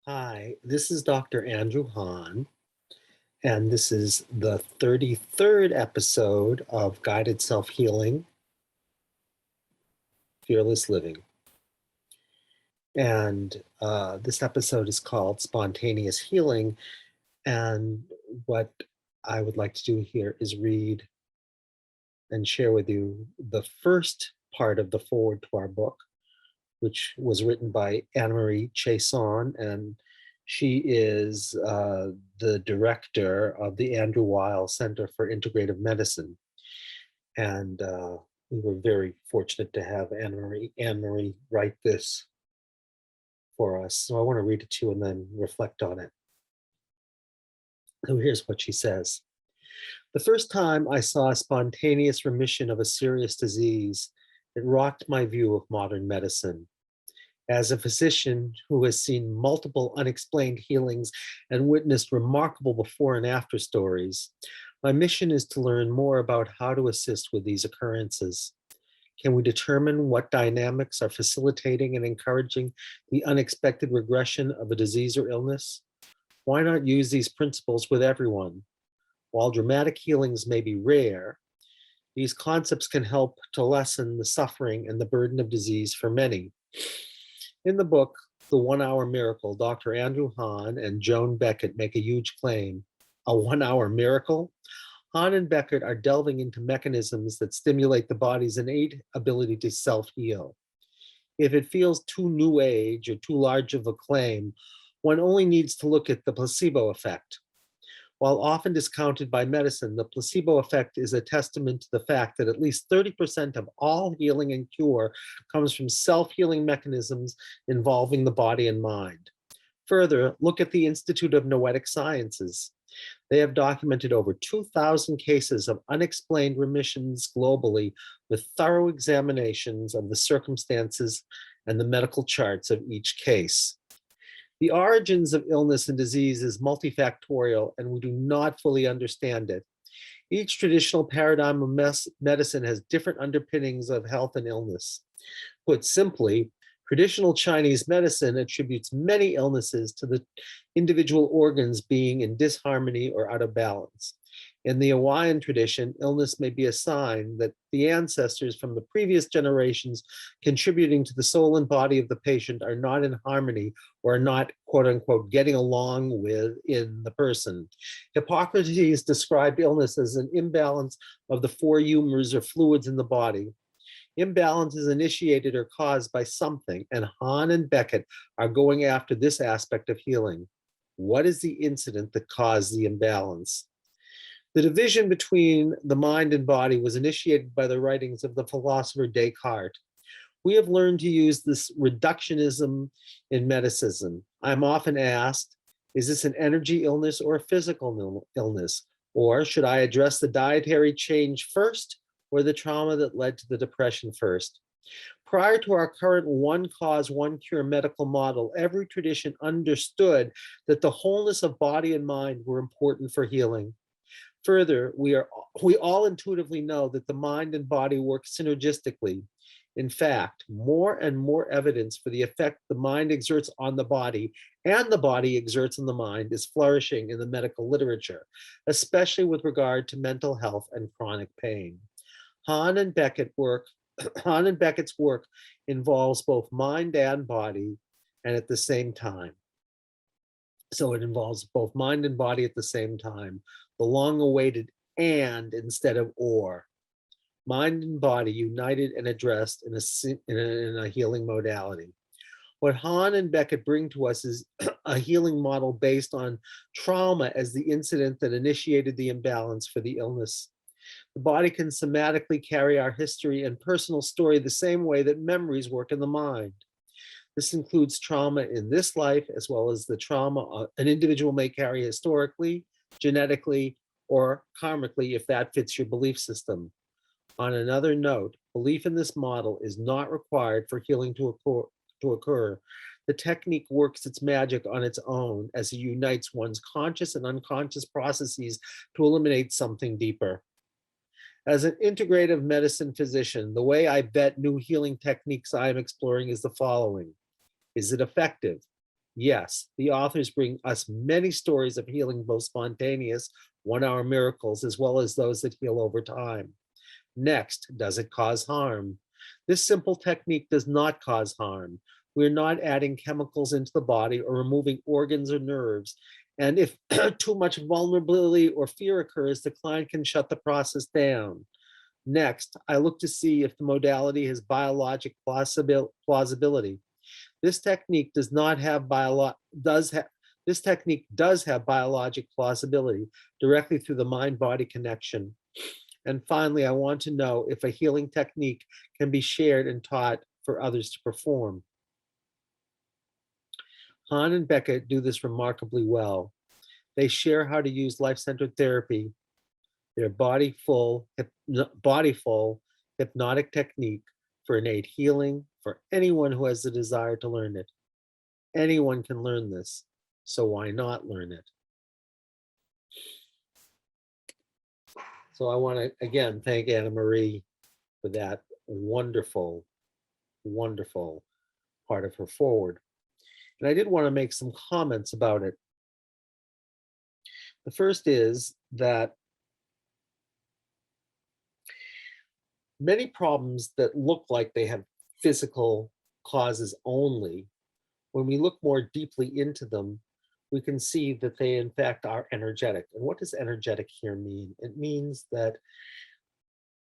Hi, this is Dr. Andrew Hahn, and this is the 33rd episode of Guided Self-Healing, Fearless Living. And this episode is called Spontaneous Healing. And what I would like to do here is read and share with you the first part of the foreword to our book, which was written by Anne-Marie Chiasson, and she is the director of the Andrew Weil Center for Integrative Medicine. And we were very fortunate to have Anne-Marie write this for us. So I want to read it to you and then reflect on it. So here's what she says. The first time I saw a spontaneous remission of a serious disease, it rocked my view of modern medicine. As a physician who has seen multiple unexplained healings and witnessed remarkable before and after stories, my mission is to learn more about how to assist with these occurrences. Can we determine what dynamics are facilitating and encouraging the unexpected regression of a disease or illness? Why not use these principles with everyone? While dramatic healings may be rare, these concepts can help to lessen the suffering and the burden of disease for many. In the book, The 1 Hour Miracle, Dr. Andrew Hahn and Joan Beckett make a huge claim. A 1 hour miracle? Hahn and Beckett are delving into mechanisms that stimulate the body's innate ability to self-heal. If it feels too new age or too large of a claim, one only needs to look at the placebo effect. While often discounted by medicine, the placebo effect is a testament to the fact that at least 30% of all healing and cure comes from self-healing mechanisms involving the body and mind. Further, look at the Institute of Noetic Sciences. They have documented over 2,000 cases of unexplained remissions globally with thorough examinations of the circumstances and the medical charts of each case. The origins of illness and disease is multifactorial, and we do not fully understand it. Each traditional paradigm of medicine has different underpinnings of health and illness. Put simply, traditional Chinese medicine attributes many illnesses to the individual organs being in disharmony or out of balance. In the Hawaiian tradition, illness may be a sign that the ancestors from the previous generations contributing to the soul and body of the patient are not in harmony or are not, quote unquote, getting along with in the person. Hippocrates described illness as an imbalance of the four humors or fluids in the body. Imbalance is initiated or caused by something, and Hahn and Beckett are going after this aspect of healing. What is the incident that caused the imbalance? The division between the mind and body was initiated by the writings of the philosopher Descartes. We have learned to use this reductionism in medicine. I'm often asked, is this an energy illness or a physical illness? Or should I address the dietary change first or the trauma that led to the depression first? Prior to our current one cause, one cure medical model, every tradition understood that the wholeness of body and mind were important for healing. Further, we all intuitively know that the mind and body work synergistically. In fact, more and more evidence for the effect the mind exerts on the body and the body exerts on the mind is flourishing in the medical literature, especially with regard to mental health and chronic pain. Hahn and Beckett's work involves both mind and body, and at the same time. So it involves both mind and body at the same time, the long-awaited and instead of or. Mind and body united and addressed in a healing modality. What Hahn and Beckett bring to us is a healing model based on trauma as the incident that initiated the imbalance for the illness. The body can somatically carry our history and personal story the same way that memories work in the mind. This includes trauma in this life, as well as the trauma an individual may carry historically, genetically, or karmically, if that fits your belief system. On another note, belief in this model is not required for healing to occur. The technique works its magic on its own as it unites one's conscious and unconscious processes to eliminate something deeper. As an integrative medicine physician, the way I vet new healing techniques I am exploring is the following. Is it effective? Yes, the authors bring us many stories of healing, both spontaneous 1 hour miracles as well as those that heal over time. Next, does it cause harm? This simple technique does not cause harm. We're not adding chemicals into the body or removing organs or nerves. And if too much vulnerability or fear occurs, the client can shut the process down. Next, I look to see if the modality has biologic plausibility. This technique does not have does have this technique does have biologic plausibility directly through the mind-body connection. And finally, I want to know if a healing technique can be shared and taught for others to perform. Han and Becca do this remarkably well. They share how to use life-centered therapy, their body full hypnotic technique for innate healing for anyone who has the desire to learn it. Anyone can learn this, so why not learn it? So I want to again thank Anna Marie for that wonderful, wonderful part of her forward. And I did want to make some comments about it. The first is that many problems that look like they have physical causes only, when we look more deeply into them, we can see that they in fact are energetic. And what does energetic here mean? It means that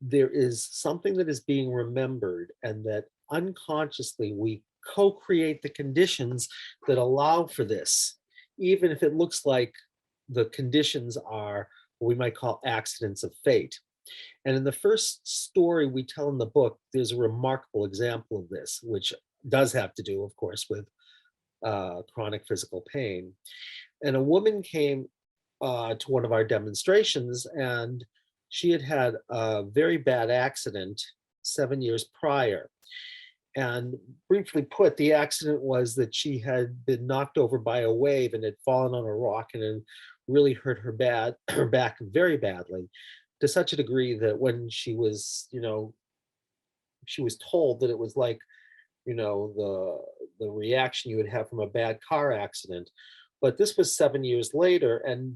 there is something that is being remembered and that unconsciously we co-create the conditions that allow for this, even if it looks like the conditions are what we might call accidents of fate. And in the first story we tell in the book, there's a remarkable example of this, which does have to do, of course, with chronic physical pain. And a woman came to one of our demonstrations, and she had had a very bad accident 7 years prior. And briefly put, the accident was that she had been knocked over by a wave and had fallen on a rock and had really hurt her back very badly, to such a degree that when she was told that it was like, the reaction you would have from a bad car accident. But this was 7 years later, and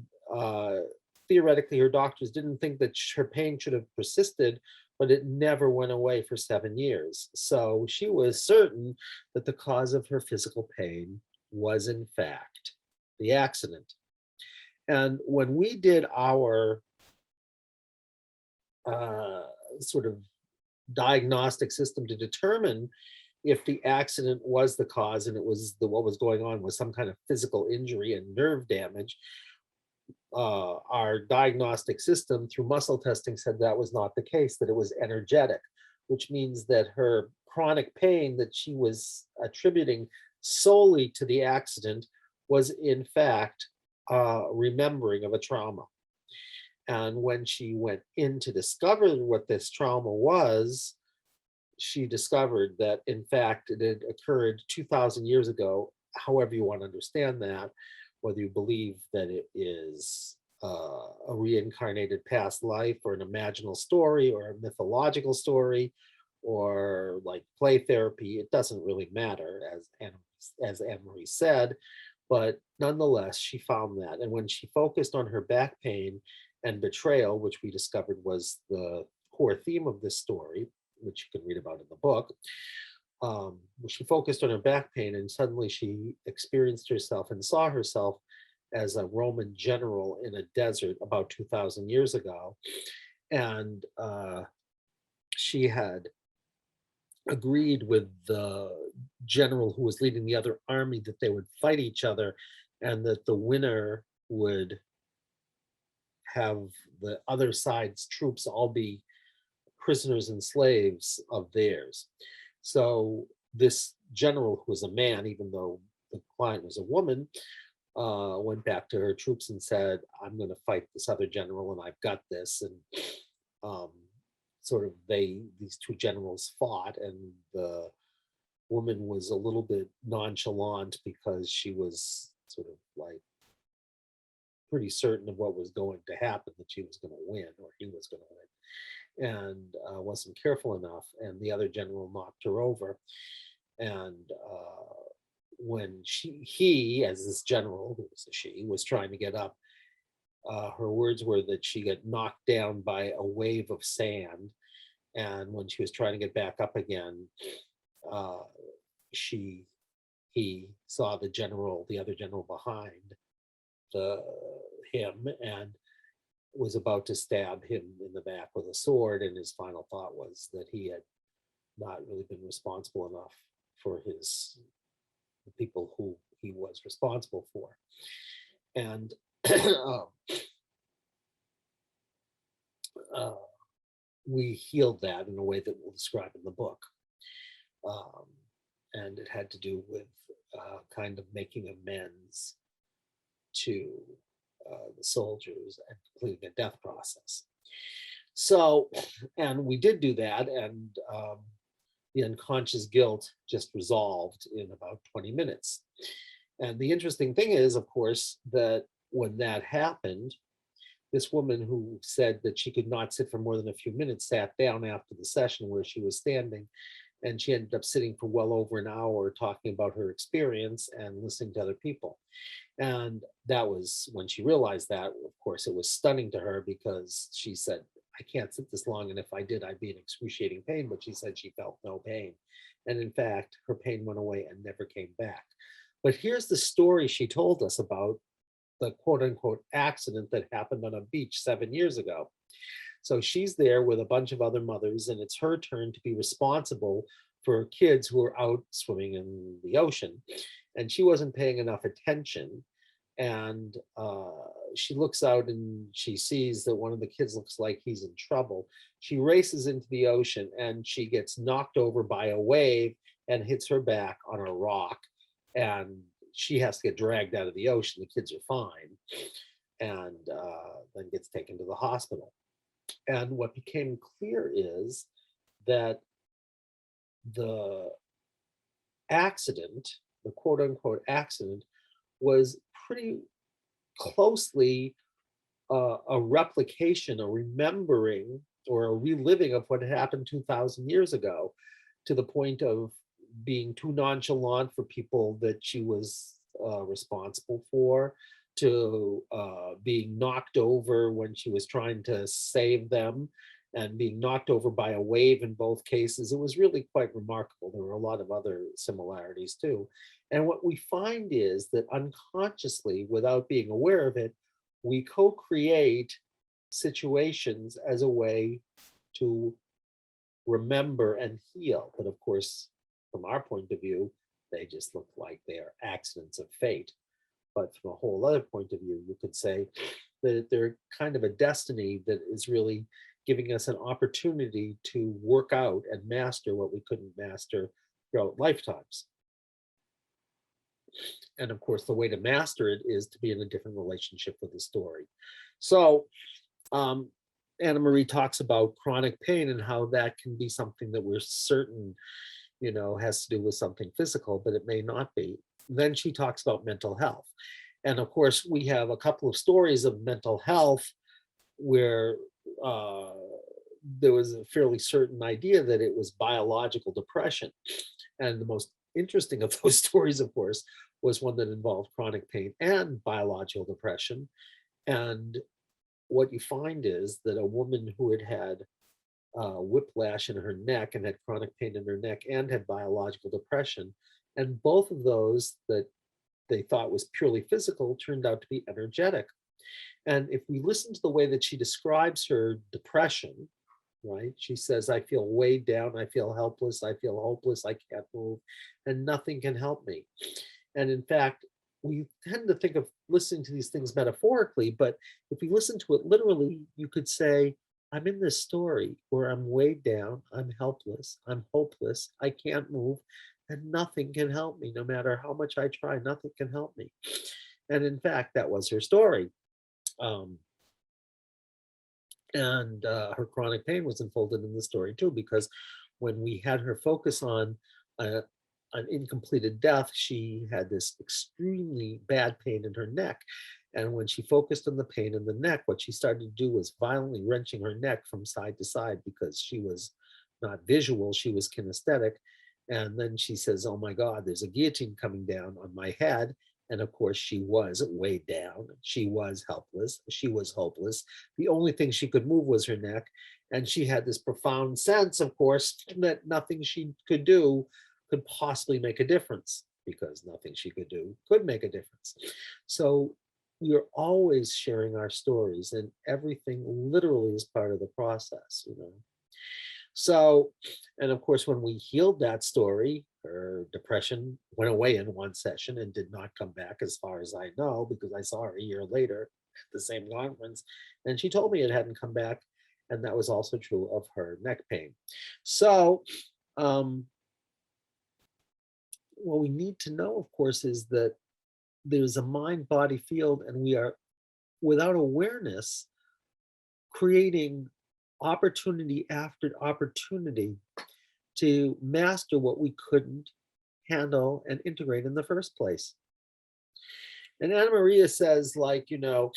theoretically, her doctors didn't think that her pain should have persisted, but it never went away for 7 years. So she was certain that the cause of her physical pain was, in fact, the accident. And when we did our sort of diagnostic system to determine if the accident was the cause and it was what was going on was some kind of physical injury and nerve damage, our diagnostic system through muscle testing said that was not the case, that it was energetic, which means that her chronic pain that she was attributing solely to the accident was in fact remembering of a trauma. And when she went in to discover what this trauma was, she discovered that in fact it had occurred 2,000 years ago. However you want to understand that, whether you believe that it is a reincarnated past life or an imaginal story or a mythological story or like play therapy, it doesn't really matter, as Anne-Marie said. But nonetheless, she found that. And when she focused on her back pain and betrayal, which we discovered was the core theme of this story, which you can read about in the book, she focused on her back pain, and suddenly she experienced herself and saw herself as a Roman general in a desert about 2,000 years ago. And she had agreed with the general who was leading the other army that they would fight each other and that the winner would have the other side's troops all be prisoners and slaves of theirs. So this general, who was a man, even though the client was a woman, went back to her troops and said, I'm going to fight this other general and I've got this. And sort of these two generals fought, and the woman was a little bit nonchalant because she was sort of like pretty certain of what was going to happen, that she was going to win or he was going to win, and wasn't careful enough, and the other general knocked her over. And when he, as this general, who was a she, was trying to get up, her words were that she got knocked down by a wave of sand, and when she was trying to get back up again, uh, she he saw the other general behind the him, and was about to stab him in the back with a sword. And his final thought was that he had not really been responsible enough for the people who he was responsible for. And um, uh, we healed that in a way that we'll describe in the book. Um, and it had to do with kind of making amends to the soldiers and completing a death process. So, and we did do that, and the unconscious guilt just resolved in about 20 minutes. And the interesting thing is, of course, that when that happened, this woman who said that she could not sit for more than a few minutes sat down after the session where she was standing, and she ended up sitting for well over an hour talking about her experience and listening to other people. And that was when she realized that. Of course, it was stunning to her, because she said, I can't sit this long, and if I did, I'd be in excruciating pain. But she said she felt no pain. And in fact, her pain went away and never came back. But here's the story she told us about the quote unquote accident that happened on a beach 7 years ago. So she's there with a bunch of other mothers, and it's her turn to be responsible for kids who are out swimming in the ocean. And she wasn't paying enough attention. And she looks out and she sees that one of the kids looks like he's in trouble. She races into the ocean, and she gets knocked over by a wave and hits her back on a rock. And she has to get dragged out of the ocean. The kids are fine, and then gets taken to the hospital. And what became clear is that the accident, the quote unquote accident, was pretty closely a replication, a remembering, or a reliving of what had happened 2,000 years ago, to the point of being too nonchalant for people that she was responsible for, to being knocked over when she was trying to save them, and being knocked over by a wave in both cases. It was really quite remarkable. There were a lot of other similarities too. And what we find is that unconsciously, without being aware of it, we co-create situations as a way to remember and heal. But of course, from our point of view, they just look like they are accidents of fate. But from a whole other point of view, you could say that they're kind of a destiny that is really giving us an opportunity to work out and master what we couldn't master throughout lifetimes. And of course, the way to master it is to be in a different relationship with the story. So um, Anna Marie talks about chronic pain and how that can be something that we're certain, has to do with something physical, but it may not be. Then she talks about mental health. And of course, we have a couple of stories of mental health where there was a fairly certain idea that it was biological depression. And the most interesting of those stories, of course, was one that involved chronic pain and biological depression. And what you find is that a woman who had had whiplash in her neck and had chronic pain in her neck and had biological depression, and both of those that they thought was purely physical turned out to be energetic. And if we listen to the way that she describes her depression, right? She says, I feel weighed down, I feel helpless, I feel hopeless, I can't move, and nothing can help me. And in fact, we tend to think of listening to these things metaphorically, but if we listen to it literally, you could say, I'm in this story where I'm weighed down, I'm helpless, I'm hopeless, I can't move, and nothing can help me. No matter how much I try, nothing can help me. And in fact, that was her story. Um, and her chronic pain was unfolded in the story too, because when we had her focus on an incompleted death, she had this extremely bad pain in her neck. And when she focused on the pain in the neck, what she started to do was violently wrenching her neck from side to side, because she was not visual, she was kinesthetic. And then she says, oh my God, there's a guillotine coming down on my head. And of course, she was weighed down. She was helpless. She was hopeless. The only thing she could move was her neck. And she had this profound sense, of course, that nothing she could do could possibly make a difference, because nothing she could do could make a difference. So we're always sharing our stories, and everything literally is part of the process, you know. So, and of course, when we healed that story, her depression went away in one session and did not come back, as far as I know, because I saw her a year later at the same conference, and she told me it hadn't come back. And that was also true of her neck pain. So, um, what we need to know, of course, is that there's a mind body field, and we are, without awareness, creating opportunity after opportunity to master what we couldn't handle and integrate in the first place. And Anna Maria says, like, you know,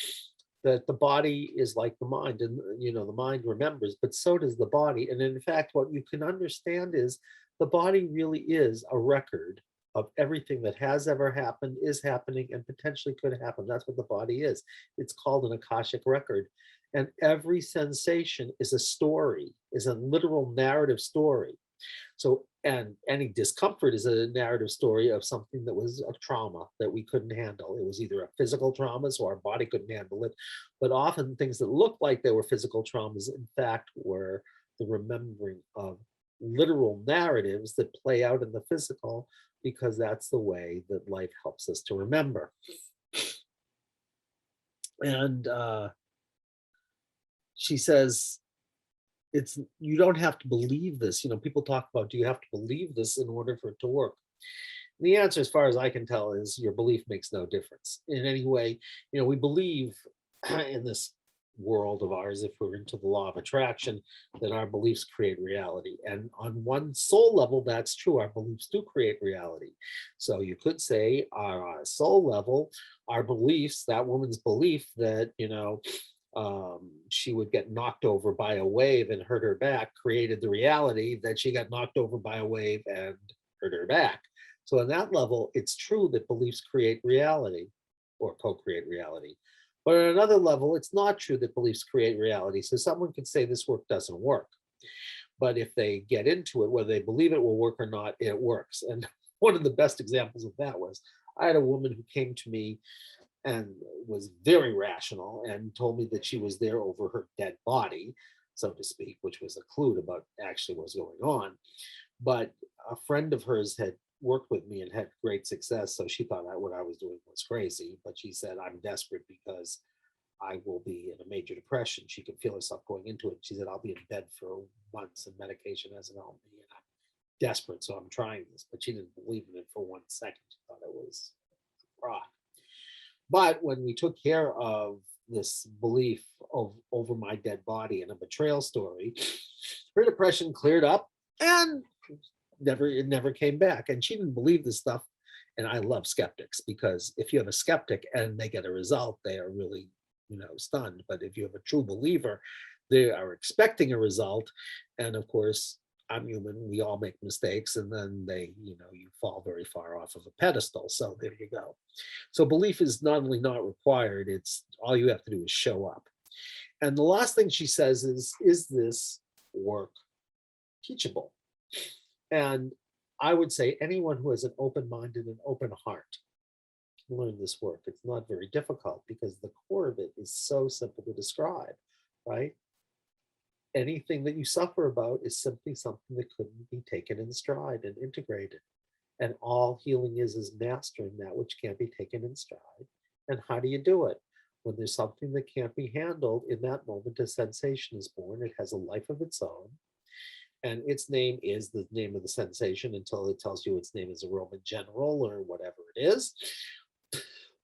that the body is like the mind, and, you know, the mind remembers, but so does the body. And in fact, what you can understand is the body really is a record of everything that has ever happened, is happening, and potentially could happen. That's what the body is. It's called an Akashic record. And every sensation is a story, is a literal narrative story. So, and any discomfort is a narrative story of something that was a trauma that we couldn't handle. It was either a physical trauma, so our body couldn't handle it, but often things that looked like they were physical traumas, in fact, were the remembering of literal narratives that play out in the physical, because that's the way that life helps us to remember. And she says, it's, you don't have to believe this. You know, people talk about, do you have to believe this in order for it to work? And the answer, as far as I can tell, is your belief makes no difference in any way. You know, we believe in this world of ours, if we're into the law of attraction, that our beliefs create reality. And on one soul level, that's true. Our beliefs do create reality. So you could say, on a soul level, our beliefs, that woman's belief that, you know, she would get knocked over by a wave and hurt her back, created the reality that she got knocked over by a wave and hurt her back. So on that level, it's true that beliefs create reality, or co-create reality. But on another level, it's not true that beliefs create reality. So someone could say this work doesn't work. But if they get into it, whether they believe it will work or not, it works. And one of the best examples of that was, I had a woman who came to me and was very rational and told me that she was there over her dead body, so to speak, which was a clue about actually what was going on. But a friend of hers had worked with me and had great success, so she thought what I was doing was crazy. But she said, I'm desperate because I will be in a major depression. She could feel herself going into it. She said, I'll be in bed for months and medication hasn't helped me. And I'm desperate, so I'm trying this. But she didn't believe in it for 1 second. She thought it was a fraud. But when we took care of this belief of over my dead body and a betrayal story, her depression cleared up, and it never came back. And she didn't believe this stuff. And I love skeptics, because if you have a skeptic and they get a result, they are really, you know, stunned. But if you have a true believer, they are expecting a result. And of course, I'm human, we all make mistakes, and then they, you know, you fall very far off of a pedestal. So there you go. So belief is not only not required, it's all you have to do is show up. And the last thing she says is this work teachable? And I would say anyone who has an open mind and an open heart can learn this work. It's not very difficult, because the core of it is so simple to describe, right? Anything that you suffer about is simply something that couldn't be taken in stride and integrated. And all healing is mastering that which can't be taken in stride. And how do you do it? When there's something that can't be handled, in that moment, a sensation is born. It has a life of its own. And its name is the name of the sensation until it tells you its name is a Roman general or whatever it is.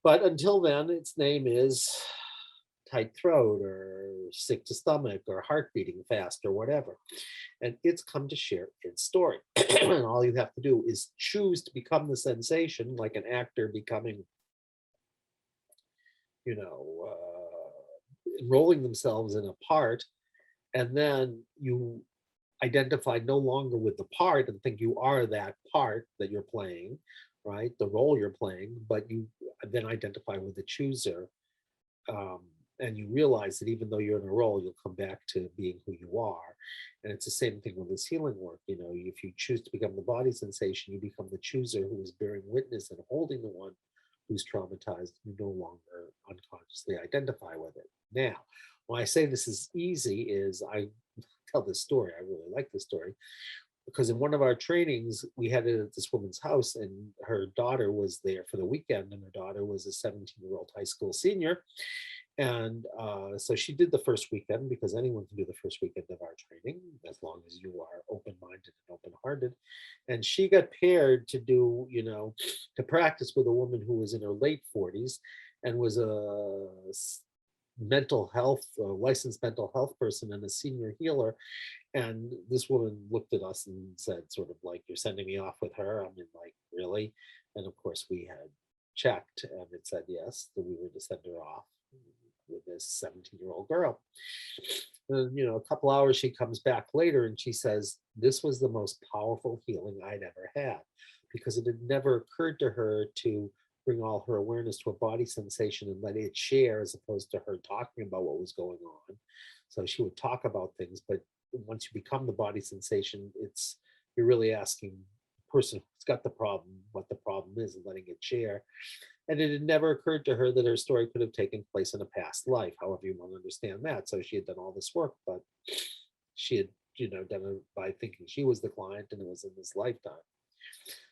But until then, its name is tight throat or sick to stomach or heart beating fast or whatever. And it's come to share its story. And all you have to do is choose to become the sensation, like an actor becoming, you know, enrolling themselves in a part. And then you identify no longer with the part and think you are that part that you're playing, right? The role you're playing, but you then identify with the chooser. Um, and you realize that even though you're in a role, you'll come back to being who you are. And it's the same thing with this healing work. You know, if you choose to become the body sensation, you become the chooser who is bearing witness and holding the one who's traumatized. You no longer unconsciously identify with it. Now, when I say this is easy, is I tell this story. I really like this story because in one of our trainings, we had it at this woman's house, and her daughter was there for the weekend, and her daughter was a 17-year-old high school senior. And so she did the first weekend because anyone can do the first weekend of our training as long as you are open minded and open hearted. And she got paired to do, you know, to practice with a woman who was in her late 40s and was a mental health, a licensed mental health person and a senior healer. And this woman looked at us and said, sort of like, "You're sending me off with her?" I mean, like, really? And of course, we had checked and it said yes, that we were to send her off with this 17-year-old girl. And, you know, a couple hours she comes back later and she says, "This was the most powerful healing I'd ever had because it had never occurred to her to bring all her awareness to a body sensation and let it share as opposed to her talking about what was going on." So she would talk about things, but once you become the body sensation, it's you're really asking the person who's got the problem what the problem is and letting it share. And it had never occurred to her that her story could have taken place in a past life, however you want to understand that. So she had done all this work, but she had, you know, done it by thinking she was the client and it was in this lifetime.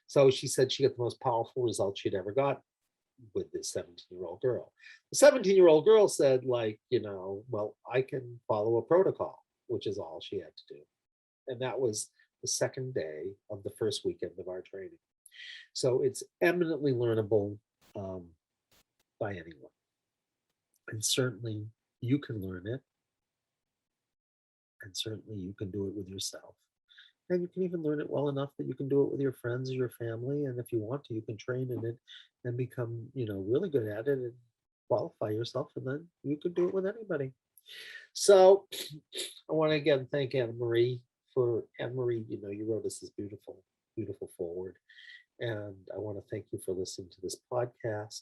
So she said she got the most powerful result she'd ever got with this 17-year-old girl. The 17-year-old girl said, like, you know, well, I can follow a protocol, which is all she had to do. And that was the second day of the first weekend of our training. So it's eminently learnable um, by anyone. And certainly you can learn it. And certainly you can do it with yourself. And you can even learn it well enough that you can do it with your friends or your family. And if you want to, you can train in it and become, you know, really good at it and qualify yourself. And then you can do it with anybody. So I want to again thank Anne Marie for Anne Marie. You know, you wrote us this beautiful, beautiful forward. And I want to thank you for listening to this podcast.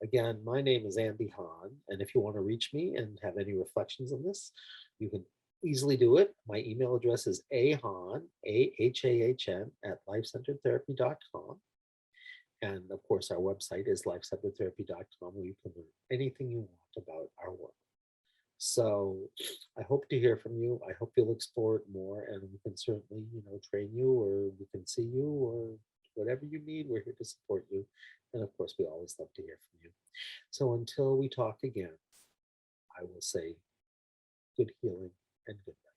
Again, my name is Andy Hahn, and if you want to reach me and have any reflections on this, you can easily do it. My email address is ahahn, ahahn, at lifecenteredtherapy.com. And of course, our website is lifecenteredtherapy.com, where you can learn anything you want about our work. So I hope to hear from you. I hope you'll explore it more, and we can certainly, you know, train you, or we can see you, or whatever you need. We're here to support you. And of course, we always love to hear from you. So until we talk again, I will say good healing and good night.